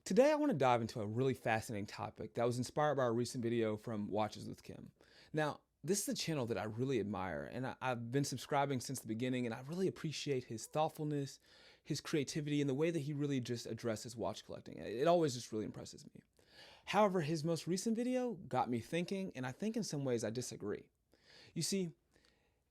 Today I want to dive into a really fascinating topic that was inspired by a recent video from Watches with Kim. Now, this is a channel that I really admire, and I've been subscribing since the beginning, and I really appreciate his thoughtfulness, his creativity, and the way that he really just addresses watch collecting. It always just really impresses me. However, his most recent video got me thinking, and I think in some ways I disagree. You see,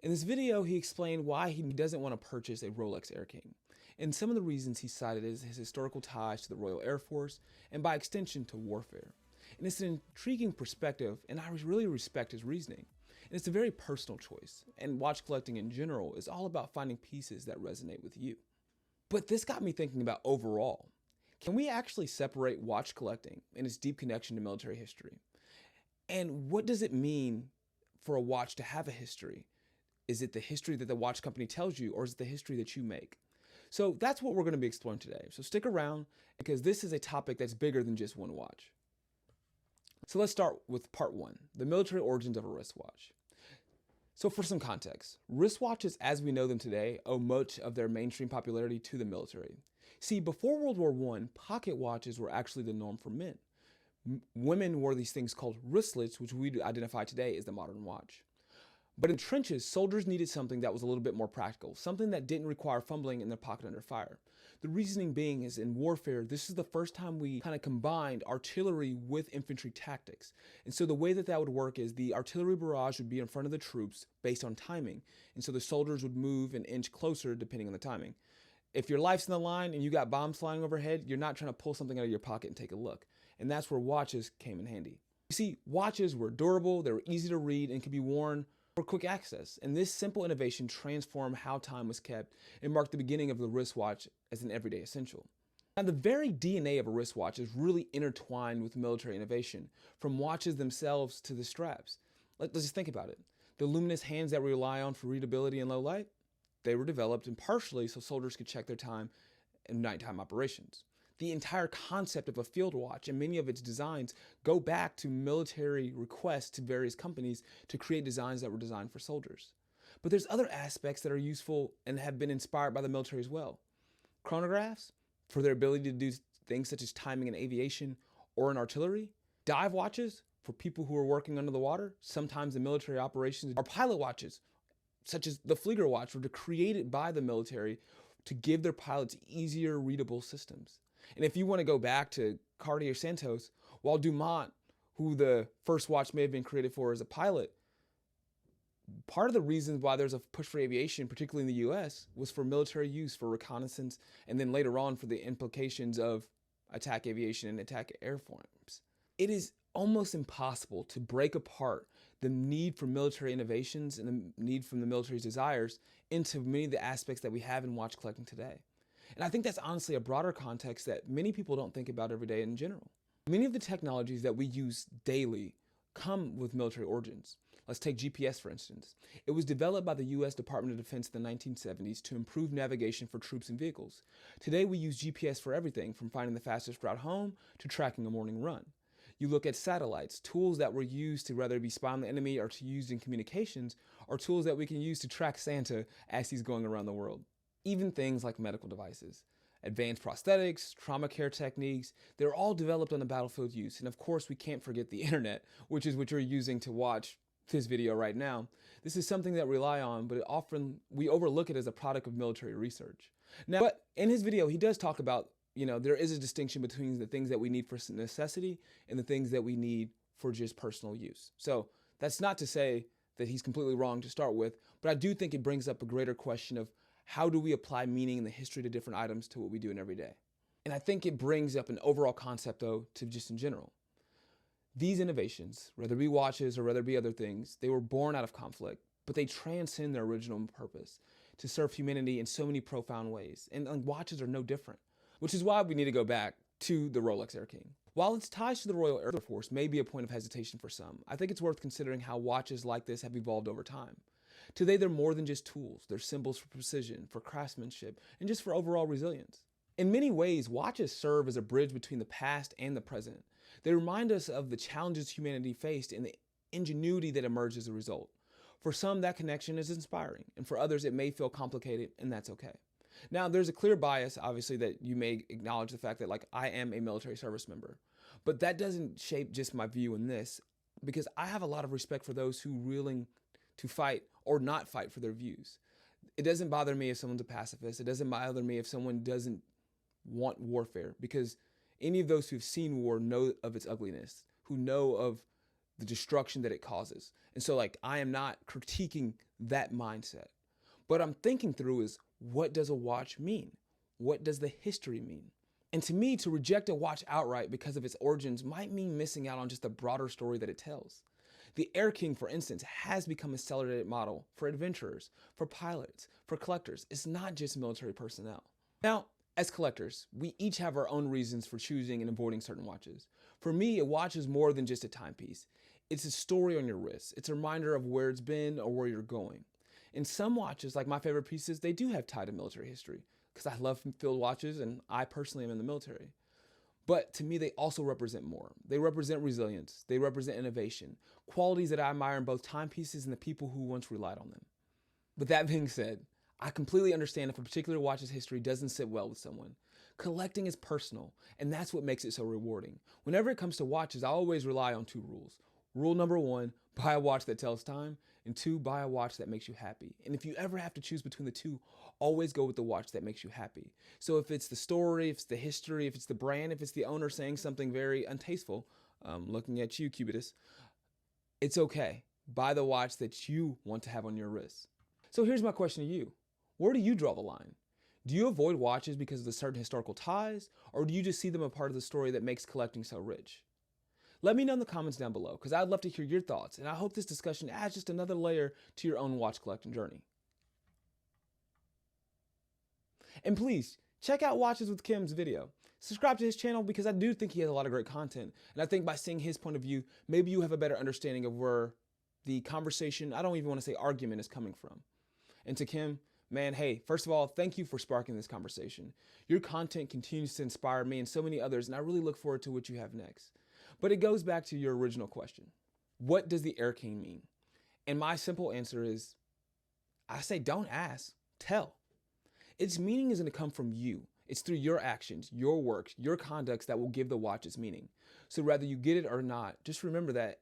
in this video, he explained why he doesn't want to purchase a Rolex Air-King. And some of the reasons he cited is his historical ties to the Royal Air Force and by extension to warfare. And it's an intriguing perspective, and I really respect his reasoning. And it's a very personal choice, and watch collecting in general is all about finding pieces that resonate with you. But this got me thinking about overall. Can we actually separate watch collecting and its deep connection to military history? And what does it mean for a watch to have a history? Is it the history that the watch company tells you, or is it the history that you make? So that's what we're going to be exploring today. So stick around, because this is a topic that's bigger than just one watch. So let's start with part one, the military origins of a wristwatch. So for some context, wristwatches as we know them today owe much of their mainstream popularity to the military. See, before World War I, pocket watches were actually the norm for men. Women wore these things called wristlets, which we identify today as the modern watch. But in trenches, soldiers needed something that was a little bit more practical, something that didn't require fumbling in their pocket under fire. The reasoning being is in warfare, this is the first time we kind of combined artillery with infantry tactics. And so the way that would work is the artillery barrage would be in front of the troops based on timing. And so the soldiers would move an inch closer depending on the timing. If your life's in the line and you got bombs flying overhead, you're not trying to pull something out of your pocket and take a look. And that's where watches came in handy. You see, watches were durable, they were easy to read, and could be worn for quick access, and this simple innovation transformed how time was kept and marked the beginning of the wristwatch as an everyday essential. Now, the very DNA of a wristwatch is really intertwined with military innovation, from watches themselves to the straps. Let's just think about it. The luminous hands that we rely on for readability in low light, they were developed and partially so soldiers could check their time in nighttime operations. The entire concept of a field watch and many of its designs go back to military requests to various companies to create designs that were designed for soldiers. But there's other aspects that are useful and have been inspired by the military as well. Chronographs, for their ability to do things such as timing in aviation or in artillery. Dive watches, for people who are working under the water, sometimes in military operations. Or pilot watches, such as the Flieger watch, were created by the military to give their pilots easier readable systems. And if you want to go back to Cartier Santos, while Dumont, who the first watch may have been created for as a pilot, part of the reason why there's a push for aviation, particularly in the US, was for military use, for reconnaissance, and then later on for the implications of attack aviation and attack airforms. It is almost impossible to break apart the need for military innovations and the need from the military's desires into many of the aspects that we have in watch collecting today. And I think that's honestly a broader context that many people don't think about every day in general. Many of the technologies that we use daily come with military origins. Let's take GPS, for instance. It was developed by the US Department of Defense in the 1970s to improve navigation for troops and vehicles. Today, we use GPS for everything from finding the fastest route home to tracking a morning run. You look at satellites, tools that were used to whether be spy on the enemy or to use in communications, or tools that we can use to track Santa as he's going around the world. Even things like medical devices, advanced prosthetics, trauma care techniques, they're all developed on the battlefield use. And of course, we can't forget the internet, which is what you're using to watch this video right now. This is something that we rely on, but often we overlook it as a product of military research. Now, but in his video, he does talk about, there is a distinction between the things that we need for necessity and the things that we need for just personal use. So that's not to say that he's completely wrong to start with, but I do think it brings up a greater question of how do we apply meaning in the history to different items to what we do in every day? And I think it brings up an overall concept, though, to just in general. These innovations, whether it be watches or whether it be other things, they were born out of conflict, but they transcend their original purpose to serve humanity in so many profound ways. And watches are no different, which is why we need to go back to the Rolex Air-King. While its ties to the Royal Air Force may be a point of hesitation for some, I think it's worth considering how watches like this have evolved over time. Today, they're more than just tools. They're symbols for precision, for craftsmanship, and just for overall resilience. In many ways, watches serve as a bridge between the past and the present. They remind us of the challenges humanity faced and the ingenuity that emerged as a result. For some, that connection is inspiring, and for others, it may feel complicated, and that's okay. Now, there's a clear bias, obviously, that you may acknowledge the fact that like I am a military service member, but that doesn't shape just my view in this, because I have a lot of respect for those who are willing to fight or not fight for their views. It doesn't bother me if someone's a pacifist. It doesn't bother me if someone doesn't want warfare, because any of those who've seen war know of its ugliness, who know of the destruction that it causes. And so like, I am not critiquing that mindset. What I'm thinking through is, what does a watch mean? What does the history mean? And to me, to reject a watch outright because of its origins might mean missing out on just the broader story that it tells. The Air-King, for instance, has become a celebrated model for adventurers, for pilots, for collectors. It's not just military personnel. Now, as collectors, we each have our own reasons for choosing and avoiding certain watches. For me, a watch is more than just a timepiece. It's a story on your wrist. It's a reminder of where it's been or where you're going. And some watches, like my favorite pieces, they do have tied to military history, because I love field watches and I personally am in the military. But to me, they also represent more. They represent resilience. They represent innovation, qualities that I admire in both timepieces and the people who once relied on them. But that being said, I completely understand if a particular watch's history doesn't sit well with someone. Collecting is personal, and that's what makes it so rewarding. Whenever it comes to watches, I always rely on two rules. Rule number one, buy a watch that tells time, and two, buy a watch that makes you happy. And if you ever have to choose between the two, always go with the watch that makes you happy. So if it's the story, if it's the history, if it's the brand, if it's the owner saying something very untasteful, looking at you, Cubitus, it's okay. Buy the watch that you want to have on your wrist. So here's my question to you. Where do you draw the line? Do you avoid watches because of the certain historical ties, or do you just see them a part of the story that makes collecting so rich? Let me know in the comments down below, because I'd love to hear your thoughts, and I hope this discussion adds just another layer to your own watch collecting journey. And please, check out Watches with Kim's video. Subscribe to his channel, because I do think he has a lot of great content, and I think by seeing his point of view, maybe you have a better understanding of where the conversation, I don't even want to say argument, is coming from. And to Kim, man, hey, first of all, thank you for sparking this conversation. Your content continues to inspire me and so many others, and I really look forward to what you have next. But it goes back to your original question. What does the Air-King mean? And my simple answer is, I say don't ask, tell. Its meaning isn't to come from you. It's through your actions, your works, your conducts that will give the watch its meaning. So whether you get it or not, just remember that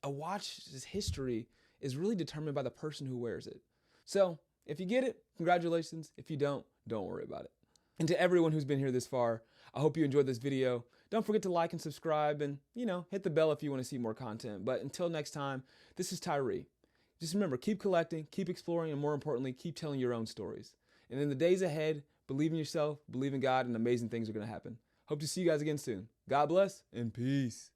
a watch's history is really determined by the person who wears it. So if you get it, congratulations. If you don't worry about it. And to everyone who's been here this far, I hope you enjoyed this video. Don't forget to like and subscribe, and, hit the bell if you want to see more content. But until next time, this is Tyree. Just remember, keep collecting, keep exploring, and more importantly, keep telling your own stories. And in the days ahead, believe in yourself, believe in God, and amazing things are going to happen. Hope to see you guys again soon. God bless, and peace.